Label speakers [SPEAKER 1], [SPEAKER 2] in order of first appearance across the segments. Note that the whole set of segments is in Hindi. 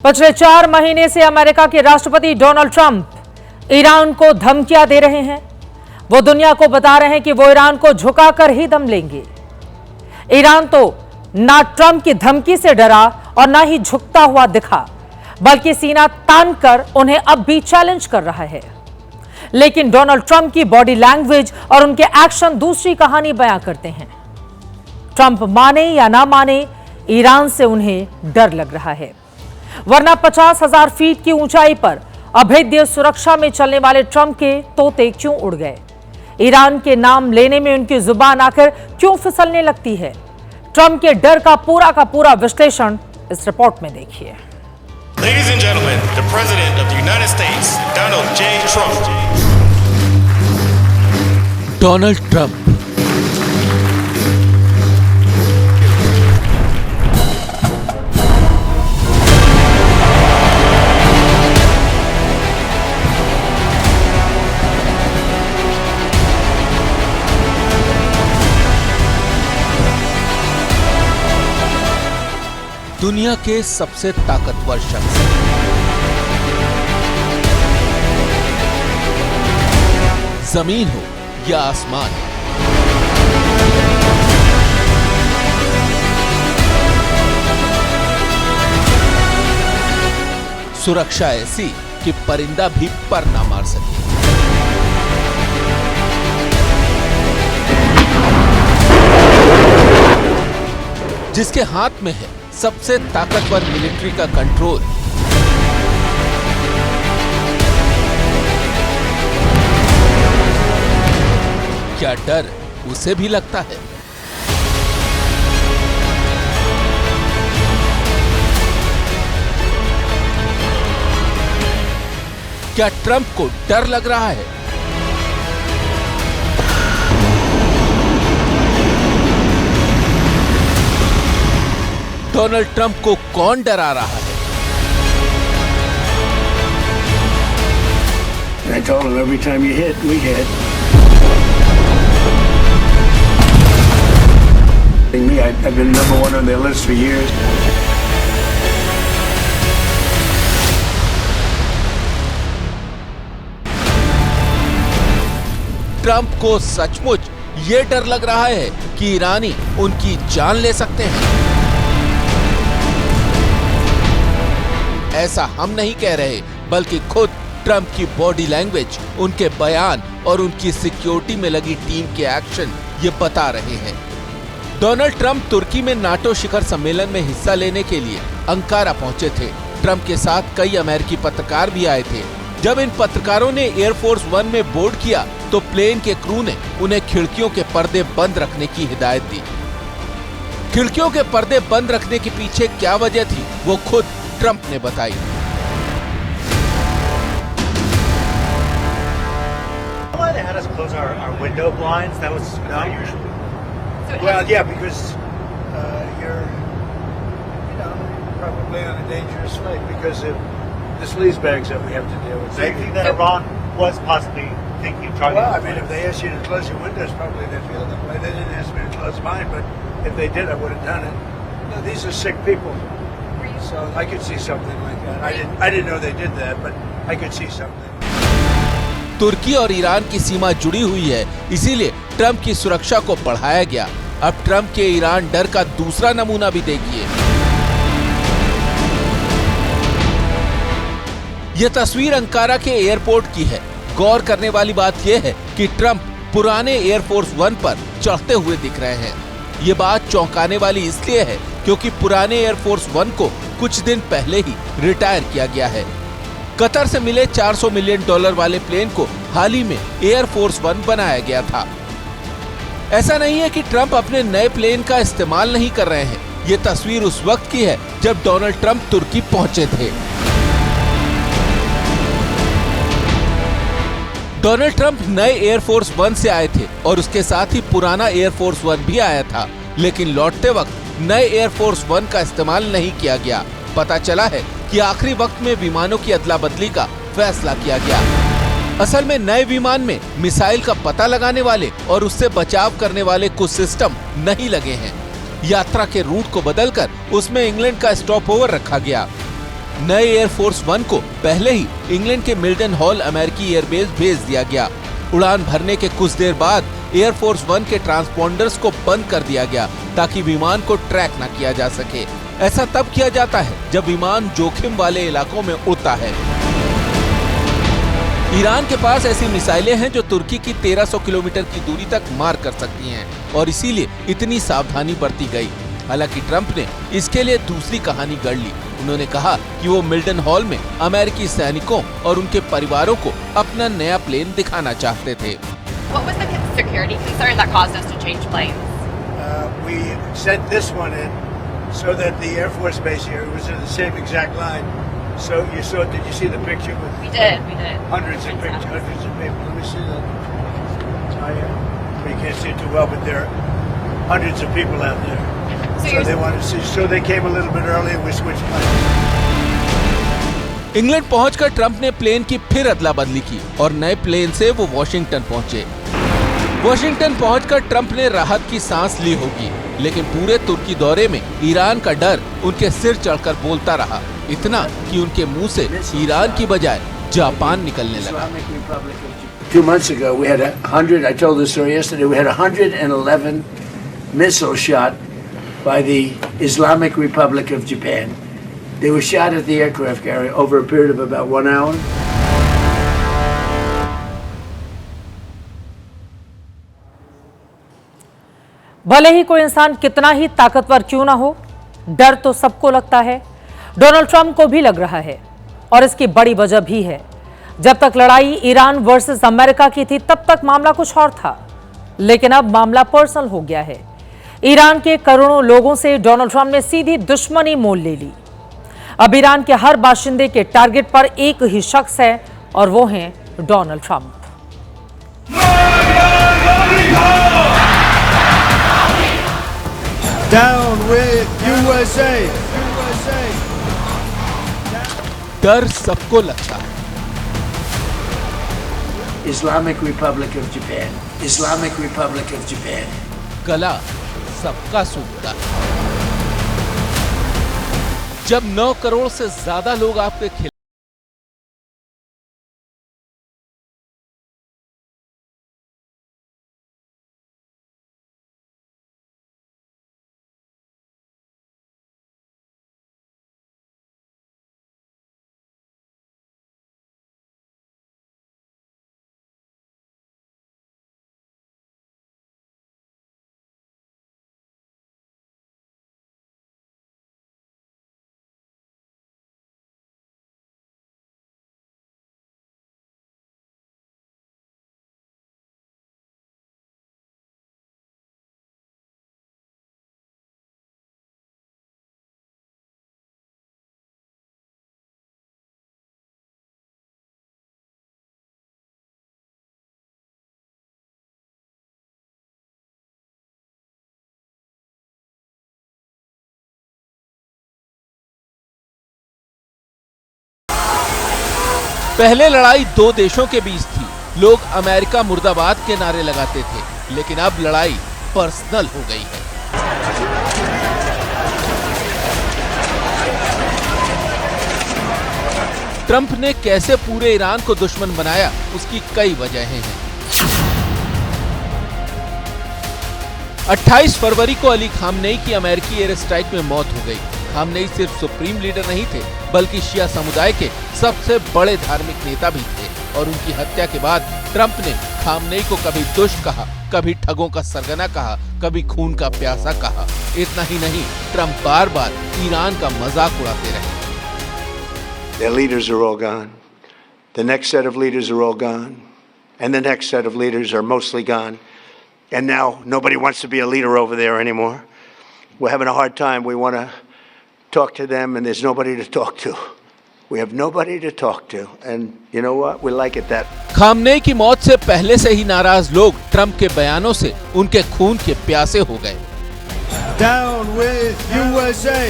[SPEAKER 1] पिछले 4 महीने से अमेरिका के राष्ट्रपति डोनाल्ड ट्रंप ईरान को धमकियां दे रहे हैं। वो दुनिया को बता रहे हैं कि वो ईरान को झुकाकर ही दम लेंगे। ईरान तो ना ट्रंप की धमकी से डरा और ना ही झुकता हुआ दिखा, बल्कि सीना तानकर उन्हें अब भी चैलेंज कर रहा है। लेकिन डोनाल्ड ट्रंप की बॉडी लैंग्वेज और उनके एक्शन दूसरी कहानी बयां करते हैं। ट्रंप माने या ना माने, ईरान से उन्हें डर लग रहा है, वरना 50,000 फीट की ऊंचाई पर अभेद्य सुरक्षा में चलने वाले ट्रंप के तोते क्यों उड़ गए? ईरान के नाम लेने में उनकी जुबान आखिर क्यों फिसलने लगती है? ट्रंप के डर का पूरा विश्लेषण इस रिपोर्ट में देखिए।
[SPEAKER 2] Ladies and gentlemen, the President of the United States, Donald J. Trump.
[SPEAKER 3] Donald Trump दुनिया के सबसे ताकतवर शख्स, जमीन हो या आसमान, सुरक्षा ऐसी कि परिंदा भी पर ना मार सके। जिसके हाथ में है सबसे ताकतवर मिलिट्री का कंट्रोल, क्या डर उसे भी लगता है? क्या ट्रंप को डर लग रहा है? डोनाल्ड ट्रंप को कौन डरा रहा है?
[SPEAKER 4] I told him every time you hit, we hit. Me, I've been #1 on their list for years.
[SPEAKER 3] Trump को सचमुच ये डर लग रहा है कि ईरानी उनकी जान ले सकते हैं। ऐसा हम नहीं कह रहे, बल्कि खुद ट्रंप की बॉडी लैंग्वेज, उनके बयान और उनकी सिक्योरिटी में लगी टीम के एक्शन ये बता रहे हैं। डोनाल्ड ट्रंप तुर्की में नाटो शिखर सम्मेलन में हिस्सा लेने के लिए अंकारा पहुंचे थे। ट्रंप के साथ कई अमेरिकी पत्रकार भी आए थे। जब इन पत्रकारों ने एयरफोर्स 1 में बोर्ड किया तो प्लेन के क्रू ने उन्हें खिड़कियों के पर्दे बंद रखने की हिदायत दी। खिड़कियों के पर्दे बंद रखने के पीछे क्या वजह थी, वो खुद ट्रंप ने बताई।
[SPEAKER 5] Why they had us close our window blinds? That was not usual.
[SPEAKER 4] Well, yeah, because you're, probably on a dangerous flight because of the sleaze bags that we have to deal with.
[SPEAKER 5] So you think that Iran was possibly thinking of targeting?
[SPEAKER 4] Well, I mean, if they asked you to close your windows, probably they feel that way. They didn't ask me to close mine, but if they did, I would have done it. No, these are sick people. So I could see something like that. I didn't know they did that, but I could see something.
[SPEAKER 3] तुर्की और ईरान की सीमा जुड़ी हुई है, इसीलिए ट्रंप की सुरक्षा को बढ़ाया गया। अब ट्रंप के ईरान डर का दूसरा नमूना भी देखिए। यह तस्वीर अंकारा के एयरपोर्ट की है। गौर करने वाली बात यह है कि ट्रंप पुराने एयरफोर्स 1 पर चढ़ते हुए दिख रहे हैं। ये बात चौंकाने वाली इसलिए है क्योंकि पुराने एयरफोर्स 1 को कुछ दिन पहले ही रिटायर किया गया है। कतर से मिले $400 मिलियन वाले प्लेन को हाल ही में एयरफोर्स 1 बनाया गया था। ऐसा नहीं है कि ट्रंप अपने नए प्लेन का इस्तेमाल नहीं कर रहे हैं। ये तस्वीर उस वक्त की है जब डोनाल्ड ट्रंप तुर्की पहुंचे थे। डोनाल्ड ट्रंप नए एयरफोर्स 1 से आए थे और उसके साथ ही पुराना एयरफोर्स 1 भी आया था, लेकिन लौटते वक्त नए एयरफोर्स 1 का इस्तेमाल नहीं किया गया। पता चला है कि आखिरी वक्त में विमानों की अदला बदली का फैसला किया गया। असल में नए विमान में मिसाइल का पता लगाने वाले और उससे बचाव करने वाले कुछ सिस्टम नहीं लगे हैं। यात्रा के रूट को बदलकर उसमें इंग्लैंड का स्टॉप ओवर रखा गया। नए एयरफोर्स वन को पहले ही इंग्लैंड के मिल्टन हॉल अमेरिकी एयरबेस भेज दिया गया। उड़ान भरने के कुछ देर बाद एयरफोर्स वन के ट्रांसपोंडर्स को बंद कर दिया गया ताकि विमान को ट्रैक न किया जा सके। ऐसा तब किया जाता है जब विमान जोखिम वाले इलाकों में उड़ता है। ईरान के पास ऐसी मिसाइलें हैं जो तुर्की की 1300 किलोमीटर की दूरी तक मार कर सकती हैं और इसीलिए इतनी सावधानी बरती गई। हालांकि ट्रंप ने इसके लिए दूसरी कहानी गढ़ ली। उन्होंने कहा कि वो मिल्टन हॉल में अमेरिकी सैनिकों और उनके परिवारों को अपना नया प्लेन दिखाना चाहते थे।
[SPEAKER 6] What was the security concern that caused us to change planes?
[SPEAKER 4] We sent this one in so that the Air Force Base here was in the same exact line. So you saw, did you see the picture?
[SPEAKER 6] We did.
[SPEAKER 4] Hundreds of pictures, hundreds of people. Let me see that. Oh, yeah. You can't see it too well, but there are hundreds of people out there. So they wanted to see, so they came a little bit early and we switched planes.
[SPEAKER 3] England पहुंचकर ट्रंप ने प्लेन की फिर अदला बदली की और नए प्लेन से वो वॉशिंगटन पहुंचे। वॉशिंगटन पहुंचकर ट्रंप ने राहत की सांस ली होगी, लेकिन पूरे तुर्की दौरे में ईरान का डर उनके सिर चढ़कर बोलता रहा, इतना कि उनके मुंह से ईरान की बजाय जापान निकलने लगा।
[SPEAKER 4] 2 months ago, we had 100. I told this story yesterday. We had 111 missiles shot by the Islamic Republic of Japan. They were shot at the aircraft carrier over a period of about 1 hour.
[SPEAKER 1] भले ही कोई इंसान कितना ही ताकतवर क्यों ना हो, डर तो सबको लगता है। डोनाल्ड ट्रंप को भी लग रहा है और इसकी बड़ी वजह भी है। जब तक लड़ाई ईरान वर्सेस अमेरिका की थी तब तक मामला कुछ और था, लेकिन अब मामला पर्सनल हो गया है। ईरान के करोड़ों लोगों से डोनाल्ड ट्रंप ने सीधी दुश्मनी मोल ले ली। अब ईरान के हर बाशिंदे के टारगेट पर एक ही शख्स है और वो हैं Donald Trump.
[SPEAKER 7] Down with USA.
[SPEAKER 3] डर सबको लगता है।
[SPEAKER 4] Islamic Republic of Japan. Islamic Republic of Japan.
[SPEAKER 3] गला सबका सूखता है। जब 9 करोड़ से ज्यादा लोग आपके खिलाफ पहले लड़ाई 2 देशों के बीच थी। लोग अमेरिका मुर्दाबाद के नारे लगाते थे, लेकिन अब लड़ाई पर्सनल हो गई है। ट्रंप ने कैसे पूरे ईरान को दुश्मन बनाया, उसकी कई वजहें हैं। 28 फरवरी को अली खामनेई की अमेरिकी एयर स्ट्राइक में मौत हो गई। खामनेई सिर्फ सुप्रीम लीडर नहीं थे, बल्कि शिया समुदाय के सबसे बड़े धार्मिक नेता भी थे और उनकी हत्या के बाद ट्रंप ने खामनेई को कभी दुष्ट कहा, कभी ठगों का सरगना कहा, कभी खून का प्यासा कहा। इतना ही नहीं, ट्रंप बार बार ईरान का मजाक उड़ाते रहे।
[SPEAKER 4] Their leaders are all gone. The next set of leaders are all gone. And the next set of leaders are mostly gone. And now nobody wants to be a leader over there anymore. We're having a hard time. We want to talk to them and there's nobody to talk to. We have nobody to talk to. And you know what? We like it that.
[SPEAKER 3] Khamenei की मौत से पहले से ही नाराज लोग ट्रंप के बयानों से उनके खून के प्यासे हो गए।
[SPEAKER 7] Down with USA.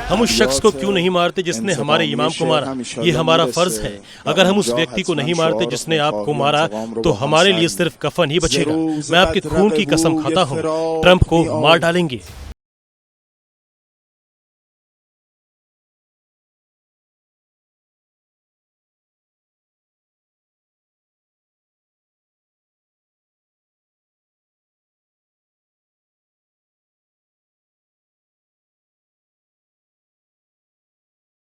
[SPEAKER 8] हम उस शख्स को क्यों नहीं मारते जिसने हमारे इमाम को मारा? ये हमारा फर्ज है। अगर हम उस व्यक्ति को नहीं मारते जिसने आपको मारा, तो हमारे लिए सिर्फ कफन ही बचेगा। मैं आपके खून की कसम खाता हूँ, ट्रंप को मार डालेंगे।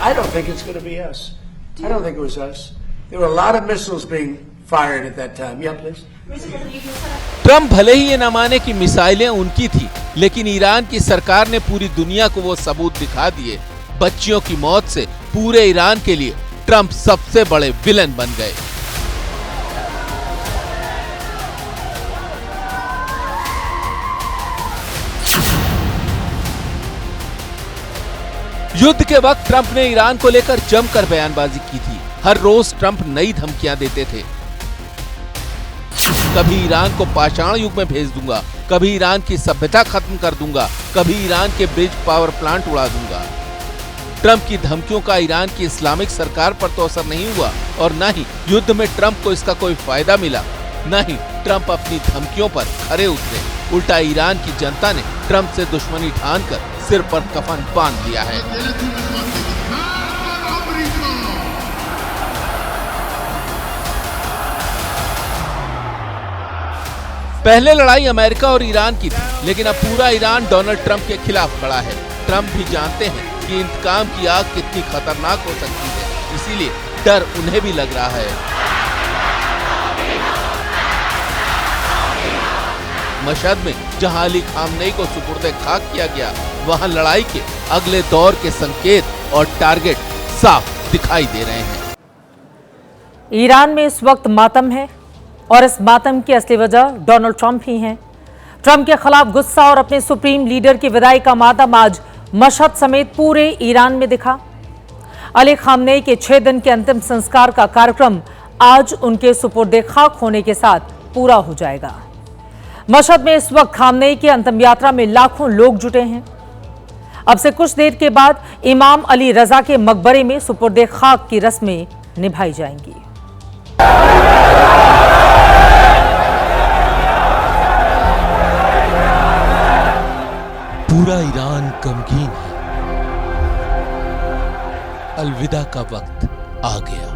[SPEAKER 4] I don't think it's going to be us. I don't think it was us. There were a lot of missiles being fired at that time. Yeah, please.
[SPEAKER 3] Trump भले ही ये न माने कि मिसाइलें उनकी थी, लेकिन ईरान की सरकार ने पूरी दुनिया को वो सबूत दिखा दिए। बच्चियों की मौत से पूरे ईरान के लिए ट्रम्प सबसे बड़े विलन बन गए। युद्ध के वक्त ट्रंप ने ईरान को लेकर जमकर बयानबाजी की थी। हर रोज ट्रंप नई धमकियां देते थे। कभी ईरान को पाषाण युग में भेज दूंगा, कभी ईरान की सभ्यता खत्म कर दूंगा, कभी ईरान के ब्रिज पावर प्लांट उड़ा दूंगा। ट्रंप की धमकियों का ईरान की इस्लामिक सरकार पर तो असर नहीं हुआ और न ही युद्ध में ट्रंप को इसका कोई फायदा मिला, न ही ट्रंप अपनी धमकियों पर खरे उतरे। उल्टा ईरान की जनता ने ट्रंप से दुश्मनी ठानकर सिर पर कफन बांध लिया है। पहले लड़ाई अमेरिका और ईरान की थी, लेकिन अब पूरा ईरान डोनाल्ड ट्रंप के खिलाफ खड़ा है। ट्रंप भी जानते हैं कि इंतकाम की आग कितनी खतरनाक हो सकती है, इसीलिए डर उन्हें भी लग रहा है। मशहद में जहां अली खामनेई को सुपुर्दे खाक किया गया, वहां लड़ाई के अगले दौर के संकेत और टारगेट साफ दिखाई दे रहे हैं।
[SPEAKER 1] ईरान में इस वक्त मातम है और इस मातम की असली वजह डोनाल्ड ट्रंप ही हैं। ट्रंप के खिलाफ गुस्सा और अपने सुप्रीम लीडर की विदाई का मातम आज मशहद समेत पूरे ईरान में दिखा। अली खामनेई के 6 दिन के अंतिम संस्कार का कार्यक्रम आज उनके सुपुर्दे खाक होने के साथ पूरा हो जाएगा। मशहद में इस वक्त खामनेई की अंतिम यात्रा में लाखों लोग जुटे हैं। अब से कुछ देर के बाद इमाम अली रजा के मकबरे में सुपुर्दे खाक की रस्में निभाई जाएंगी।
[SPEAKER 3] पूरा ईरान गमगीन है। अलविदा का वक्त आ गया।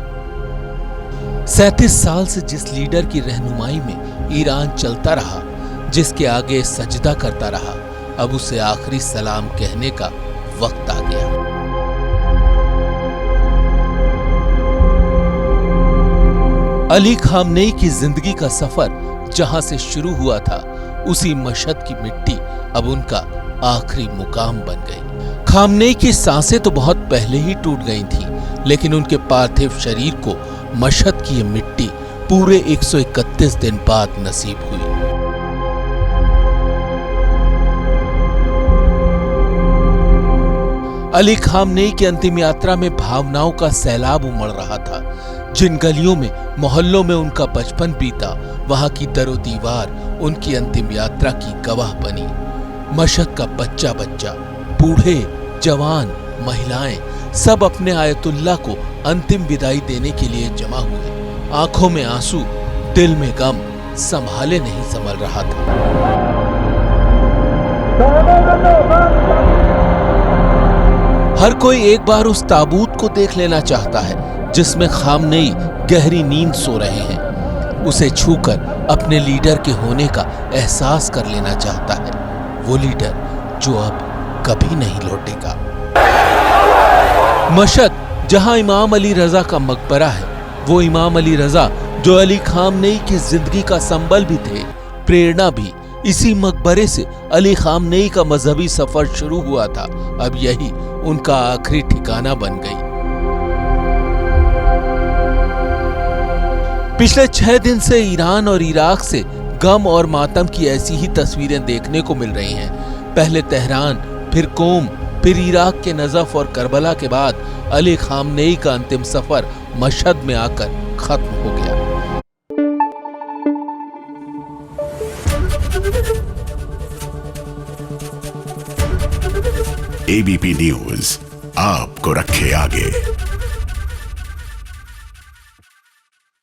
[SPEAKER 3] 37 साल से जिस लीडर की रहनुमाई में ईरान चलता रहा, जिसके आगे सजदा करता रहा, अब उसे आखिरी सलाम कहने का वक्त आ गया। अली खामनेई की जिंदगी का सफर जहां से शुरू हुआ था, उसी मशहद की मिट्टी अब उनका आखिरी मुकाम बन गई। खामनेई की सांसें तो बहुत पहले ही टूट गई थीं, लेकिन उनके पार्थिव शरीर को मशहद की ये मिट्टी पूरे 131 दिन बाद नसीब हुई। अली खामनेई की अंतिम यात्रा में भावनाओं का सैलाब उमड़ रहा था। जिन गलियों में, मोहल्लों में उनका बचपन बीता, वहां की दरो दीवार उनकी अंतिम यात्रा की गवाह बनी। मशहद का बच्चा बच्चा, बूढ़े, जवान, महिलाएं सब अपने आयतुल्लाह को अंतिम विदाई देने के लिए जमा हुए। आंखों में आंसू, दिल में गम, संभाले नहीं संभल रहा था। हर कोई एक बार उस ताबूत को देख लेना चाहता है जिसमें खामनेई गहरी नींद सो रहे हैं। उसे छूकर अपने लीडर के होने का एहसास कर लेना चाहता है, वो लीडर जो अब कभी नहीं लौटेगा। मशहद जहां इमाम अली रजा का मकबरा है, वो इमाम अली रजा जो अली खामनेई की जिंदगी का संबल भी थे, प्रेरणा भी। इसी मकबरे से अली खामनेई का मजहबी सफर शुरू हुआ था। अब यही उनका आखिरी ठिकाना बन गई। पिछले 6 दिन से ईरान और इराक से गम और मातम की ऐसी ही तस्वीरें देखने को मिल रही हैं। पहले तेहरान, फिर कोम, फिर इराक के नजफ और करबला के बाद अली खामनेई का अंतिम सफर मशहद में आकर खत्म हो गया।
[SPEAKER 9] एबीपी न्यूज आपको रखे आगे।